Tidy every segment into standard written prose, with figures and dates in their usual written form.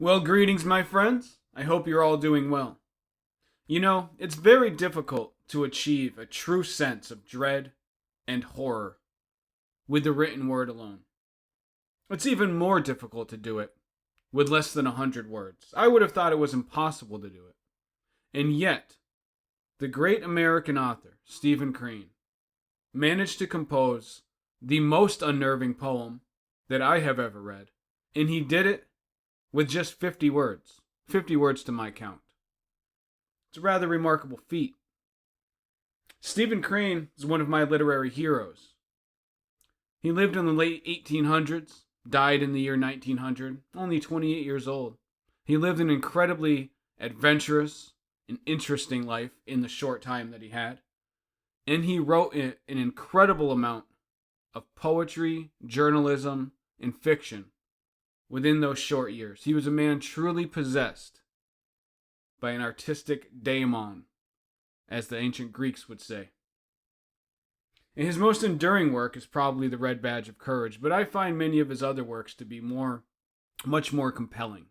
Well, greetings, my friends. I hope you're all doing well. You know, it's very difficult to achieve a true sense of dread and horror with the written word alone. It's even more difficult to do it with less than 100 words. I would have thought it was impossible to do it. And yet, the great American author, Stephen Crane, managed to compose the most unnerving poem that I have ever read. And he did it with just 50 words. 50 words to my count. It's a rather remarkable feat. Stephen Crane is one of my literary heroes. He lived in the late 1800s, died in the year 1900, only 28 years old. He lived an incredibly adventurous and interesting life in the short time that he had. And he wrote an incredible amount of poetry, journalism, and fiction within those short years. He was a man truly possessed by an artistic daemon, as the ancient Greeks would say. And his most enduring work is probably The Red Badge of Courage, but I find many of his other works to be much more compelling,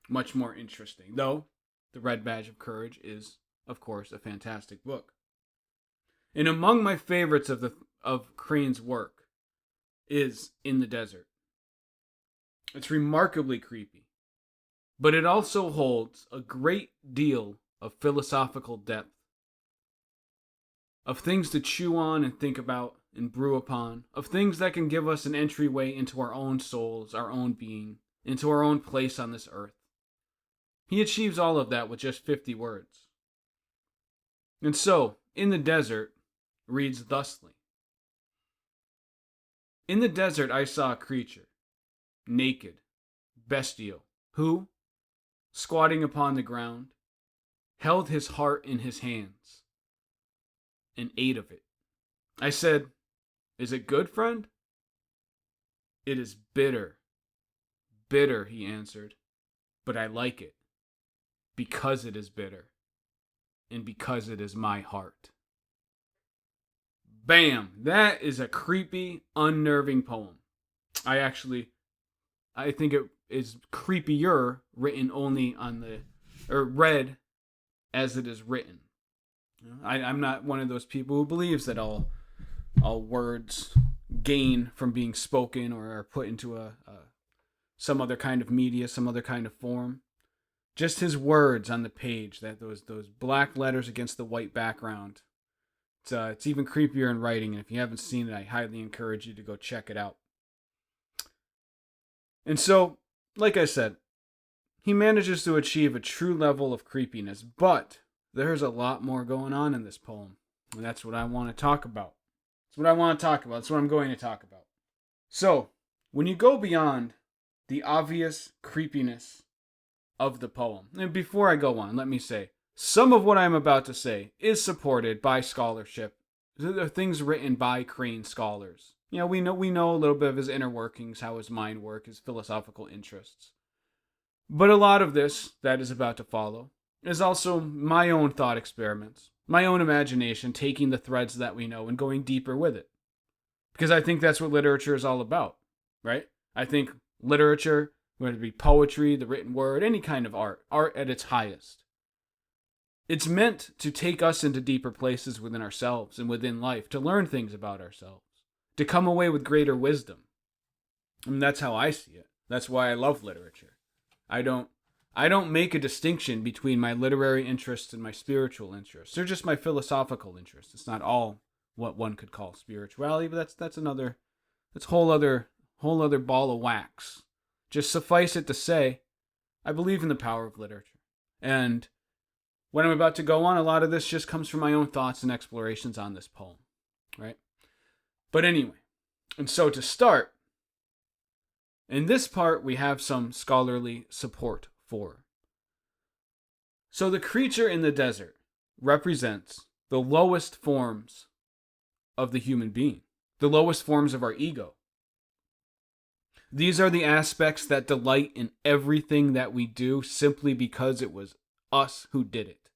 much more interesting. Though, The Red Badge of Courage is, of course, a fantastic book. And among my favorites of Crane's work is In the Desert. It's remarkably creepy, but it also holds a great deal of philosophical depth, of things to chew on and think about and brew upon, of things that can give us an entryway into our own souls, our own being, into our own place on this earth. He achieves all of that with just 50 words. And so, In the Desert reads thusly. In the desert I saw a creature, naked, bestial, who, squatting upon the ground, held his heart in his hands and ate of it. I said, "Is it good, friend?" "It is bitter, bitter," he answered, "but I like it, because it is bitter, and because it is my heart." Bam! That is a creepy, unnerving poem. I think it is creepier written only read as it is written. I'm not one of those people who believes that all words gain from being spoken or are put into some other kind of media, some other kind of form. Just his words on the page, that those black letters against the white background. It's even creepier in writing, and if you haven't seen it, I highly encourage you to go check it out. And so, like I said, he manages to achieve a true level of creepiness, but there's a lot more going on in this poem, and that's what I want to talk about. That's what I'm going to talk about. So, when you go beyond the obvious creepiness of the poem, and before I go on, let me say, some of what I'm about to say is supported by scholarship. There are things written by Crane scholars. You know, we know a little bit of his inner workings, how his mind works, his philosophical interests. But a lot of this that is about to follow is also my own thought experiments, my own imagination taking the threads that we know and going deeper with it. Because I think that's what literature is all about, right? I think literature, whether it be poetry, the written word, any kind of art at its highest, it's meant to take us into deeper places within ourselves and within life, to learn things about ourselves, to come away with greater wisdom. And that's how I see it. That's why I love literature. I don't make a distinction between my literary interests and my spiritual interests. They're just my philosophical interests. It's not all what one could call spirituality, but that's a whole other ball of wax. Just suffice it to say, I believe in the power of literature. And what I'm about to go on, a lot of this just comes from my own thoughts and explorations on this poem, right? But anyway, and so to start, in this part we have some scholarly support for. So the creature in the desert represents the lowest forms of the human being, the lowest forms of our ego. These are the aspects that delight in everything that we do simply because it was us who did it.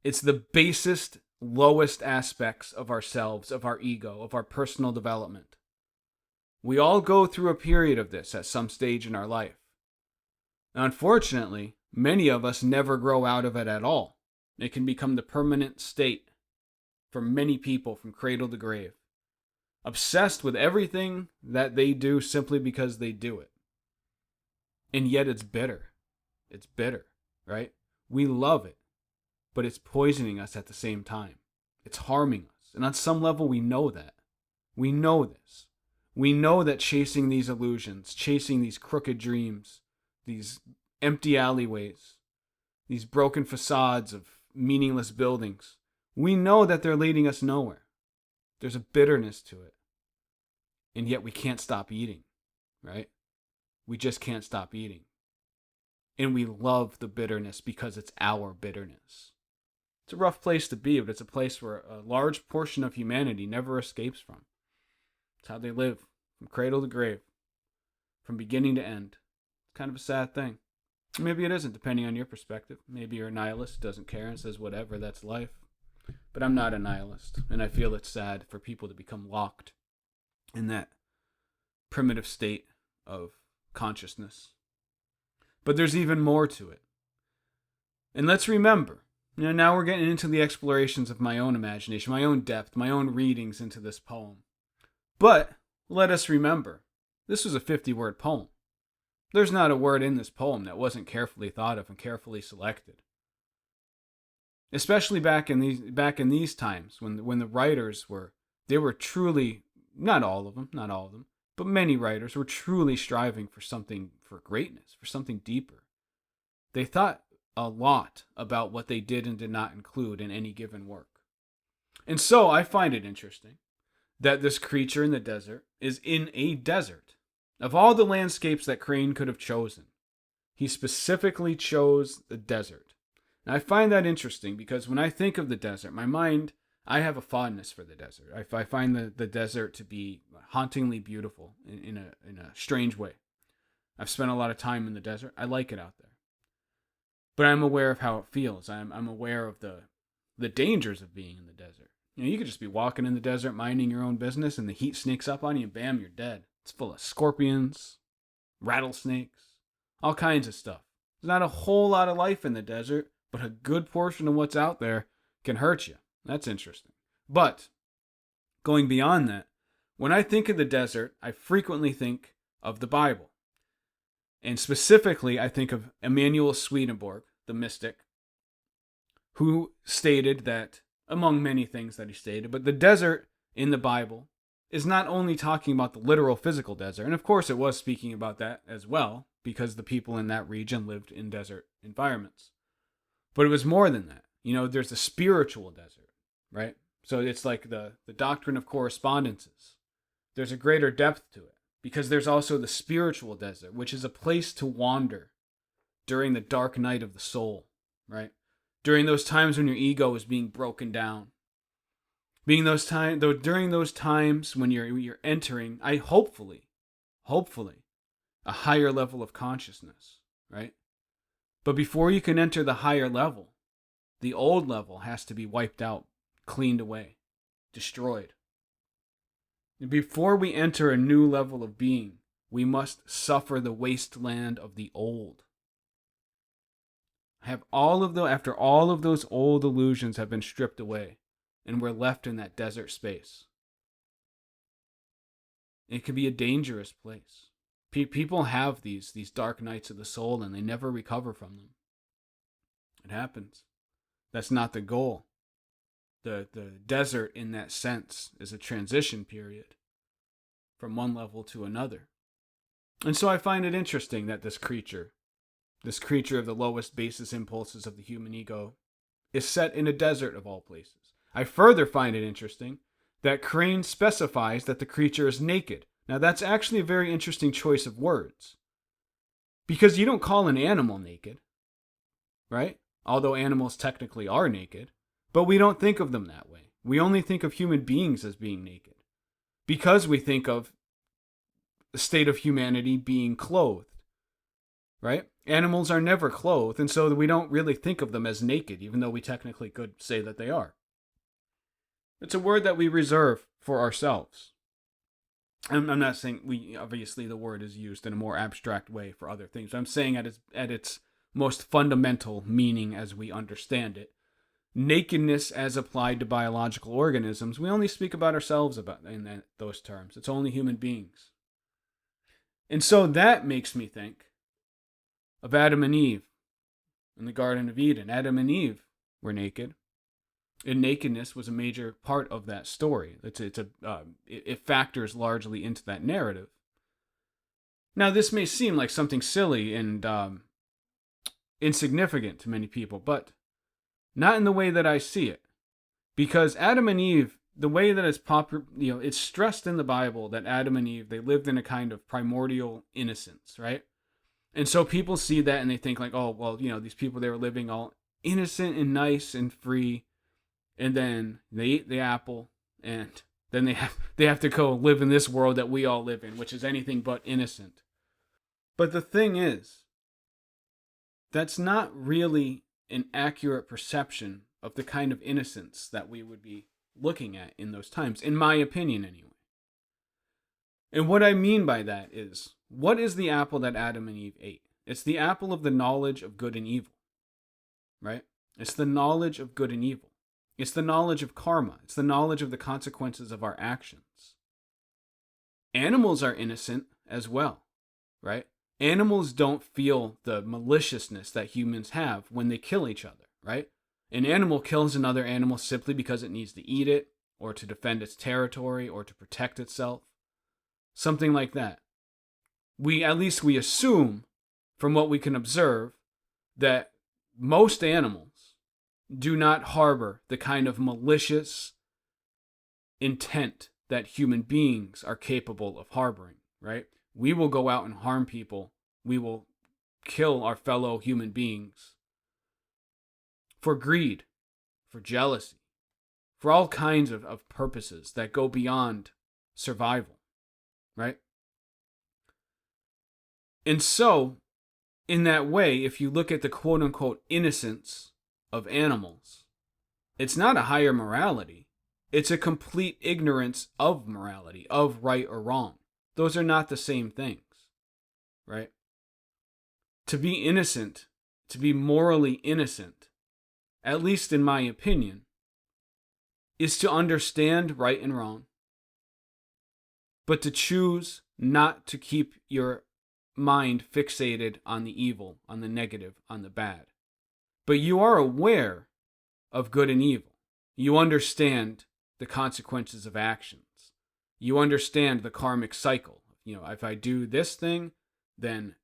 It's the basest, lowest aspects of ourselves, of our ego, of our personal development. We all go through a period of this at some stage in our life. Unfortunately, many of us never grow out of it at all. It can become the permanent state for many people from cradle to grave, obsessed with everything that they do simply because they do it. And yet it's bitter. It's bitter, right? We love it, but it's poisoning us at the same time. It's harming us. And on some level, we know that. We know this. We know that chasing these illusions, chasing these crooked dreams, these empty alleyways, these broken facades of meaningless buildings, we know that they're leading us nowhere. There's a bitterness to it. And yet we can't stop eating, right? We just can't stop eating. And we love the bitterness because it's our bitterness. It's a rough place to be, but it's a place where a large portion of humanity never escapes from. It's how they live, from cradle to grave, from beginning to end. It's kind of a sad thing. Maybe it isn't, depending on your perspective. Maybe you're a nihilist, doesn't care, and says whatever, that's life. But I'm not a nihilist, and I feel it's sad for people to become locked in that primitive state of consciousness. But there's even more to it. And let's remember, now we're getting into the explorations of my own imagination, my own depth, my own readings into this poem. But let us remember, this was a 50-word poem. There's not a word in this poem that wasn't carefully thought of and carefully selected. Especially back in these times when the writers were truly, not all of them, but many writers were truly striving for something, for greatness, for something deeper. They thought a lot about what they did and did not include in any given work. And so I find it interesting that this creature in the desert is in a desert. Of all the landscapes that Crane could have chosen, he specifically chose the desert. And I find that interesting because when I think of the desert, my mind, I have a fondness for the desert. I find the desert to be hauntingly beautiful in a strange way. I've spent a lot of time in the desert. I like it out there. But I'm aware of how it feels. I'm aware of the dangers of being in the desert. You could just be walking in the desert, minding your own business, and the heat sneaks up on you, and bam, you're dead. It's full of scorpions, rattlesnakes, all kinds of stuff. There's not a whole lot of life in the desert, but a good portion of what's out there can hurt you. That's interesting. But going beyond that, when I think of the desert, I frequently think of the Bible. And specifically, I think of Emanuel Swedenborg, the mystic, who stated that, among many things that he stated, but the desert in the Bible is not only talking about the literal physical desert, and of course it was speaking about that as well, because the people in that region lived in desert environments. But it was more than that. There's the spiritual desert, right? So it's like the doctrine of correspondences. There's a greater depth to it, because there's also the spiritual desert, which is a place to wander during the dark night of the soul, right? During those times when your ego is being broken down. During those times when you're entering, hopefully, a higher level of consciousness, right? But before you can enter the higher level, the old level has to be wiped out, cleaned away, destroyed. And before we enter a new level of being, we must suffer the wasteland of the old. After all of those old illusions have been stripped away, and we're left in that desert space. It can be a dangerous place. People have these dark nights of the soul, and they never recover from them. It happens. That's not the goal. The desert, in that sense, is a transition period from one level to another. And so I find it interesting that this creature of the lowest basis impulses of the human ego, is set in a desert of all places. I further find it interesting that Crane specifies that the creature is naked. Now that's actually a very interesting choice of words. Because you don't call an animal naked, right? Although animals technically are naked, but we don't think of them that way. We only think of human beings as being naked. Because we think of the state of humanity being clothed, right? Animals are never clothed, and so we don't really think of them as naked, even though we technically could say that they are. It's a word that we reserve for ourselves. I'm not saying obviously the word is used in a more abstract way for other things. I'm saying at its most fundamental meaning as we understand it. Nakedness as applied to biological organisms, we only speak about ourselves about in those terms. It's only human beings. And so that makes me think of Adam and Eve in the Garden of Eden. Adam and Eve were naked, and nakedness was a major part of that story. It factors largely into that narrative. Now, this may seem like something silly and insignificant to many people, but not in the way that I see it. Because Adam and Eve, the way that it's it's stressed in the Bible that Adam and Eve, they lived in a kind of primordial innocence, right? And so people see that and they think like, oh, well, these people, they were living all innocent and nice and free. And then they eat the apple, and then they have to go live in this world that we all live in, which is anything but innocent. But the thing is, that's not really an accurate perception of the kind of innocence that we would be looking at in those times, in my opinion anyway. And what I mean by that is, what is the apple that Adam and Eve ate? It's the apple of the knowledge of good and evil, right? It's the knowledge of good and evil. It's the knowledge of karma. It's the knowledge of the consequences of our actions. Animals are innocent as well, right? Animals don't feel the maliciousness that humans have when they kill each other, right? An animal kills another animal simply because it needs to eat it, or to defend its territory, or to protect itself. Something like that. At least we assume, from what we can observe, that most animals do not harbor the kind of malicious intent that human beings are capable of harboring, right? We will go out and harm people. We will kill our fellow human beings for greed, for jealousy, for all kinds of purposes that go beyond survival, right? And so, in that way, if you look at the quote-unquote innocence of animals, it's not a higher morality. It's a complete ignorance of morality, of right or wrong. Those are not the same things, right? To be innocent, to be morally innocent, at least in my opinion, is to understand right and wrong, but to choose not to keep your mind fixated on the evil, on the negative, on the bad. But you are aware of good and evil. You understand the consequences of actions. You understand the karmic cycle. If I do this thing, then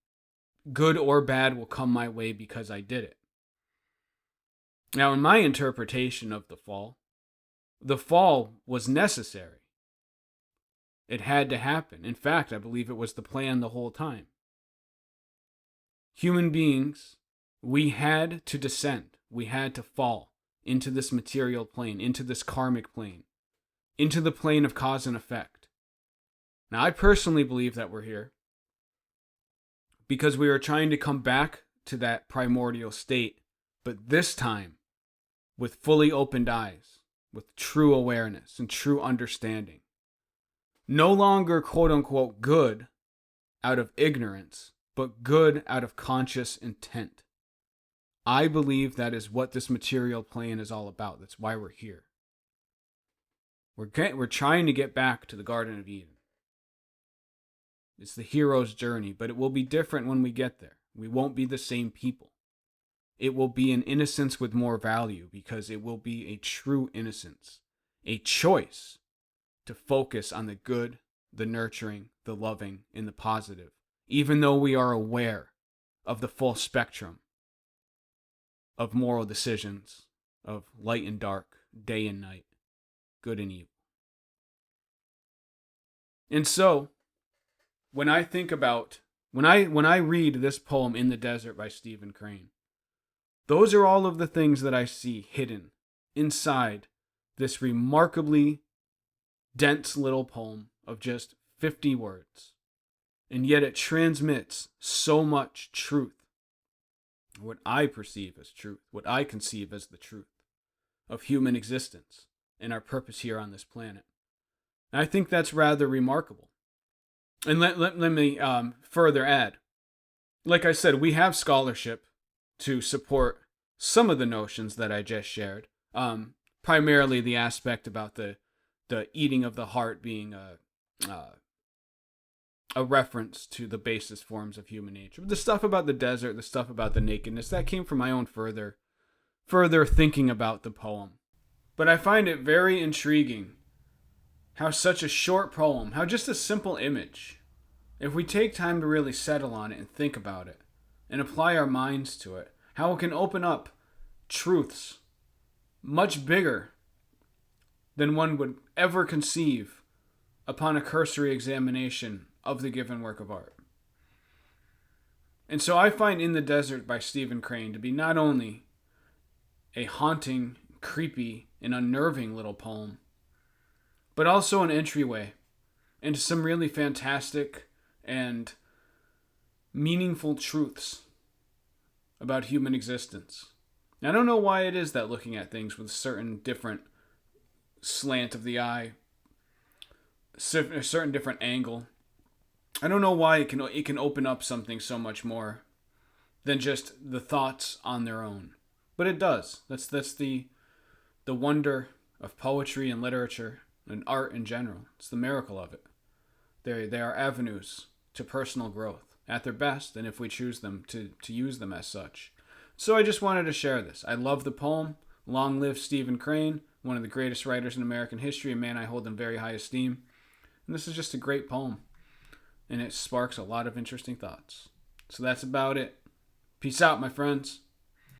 good or bad will come my way because I did it. Now, in my interpretation of the fall was necessary. It had to happen. In fact, I believe it was the plan the whole time. Human beings, we had to descend. We had to fall into this material plane, into this karmic plane, into the plane of cause and effect. Now, I personally believe that we're here because we are trying to come back to that primordial state, but this time with fully opened eyes, with true awareness and true understanding. No longer quote-unquote good out of ignorance, but good out of conscious intent. I believe that is what this material plane is all about. That's why we're here. We're trying to get back to the Garden of Eden. It's the hero's journey, but it will be different when we get there. We won't be the same people. It will be an innocence with more value because it will be a true innocence, a choice to focus on the good, the nurturing, the loving, and the positive, even though we are aware of the full spectrum of moral decisions, of light and dark, day and night, good and evil. And so, when I think about, when I read this poem, In the Desert by Stephen Crane, those are all of the things that I see hidden inside this remarkably dense little poem of just 50 words. And yet it transmits so much truth. What I perceive as truth, what I conceive as the truth of human existence and our purpose here on this planet. And I think that's rather remarkable. And let me further add. Like I said, we have scholarship to support some of the notions that I just shared. Primarily the aspect about the eating of the heart being a reference to the basest forms of human nature. The stuff about the desert, the stuff about the nakedness, that came from my own further thinking about the poem. But I find it very intriguing how such a short poem, how just a simple image, if we take time to really settle on it and think about it and apply our minds to it, how it can open up truths much bigger than one would ever conceive upon a cursory examination of the given work of art. And so I find In the Desert by Stephen Crane to be not only a haunting, creepy, and unnerving little poem, but also an entryway into some really fantastic and meaningful truths about human existence. And I don't know why it is that looking at things with a certain different slant of the eye, a certain different angle, I don't know why it can open up something so much more than just the thoughts on their own. But it does. That's the wonder of poetry and literature and art in general. It's the miracle of it. They are avenues to personal growth at their best, and if we choose them to use them as such. So I just wanted to share this. I love the poem. Long live Stephen Crane, one of the greatest writers in American history, a man I hold in very high esteem. And this is just a great poem, and it sparks a lot of interesting thoughts. So that's about it. Peace out, my friends.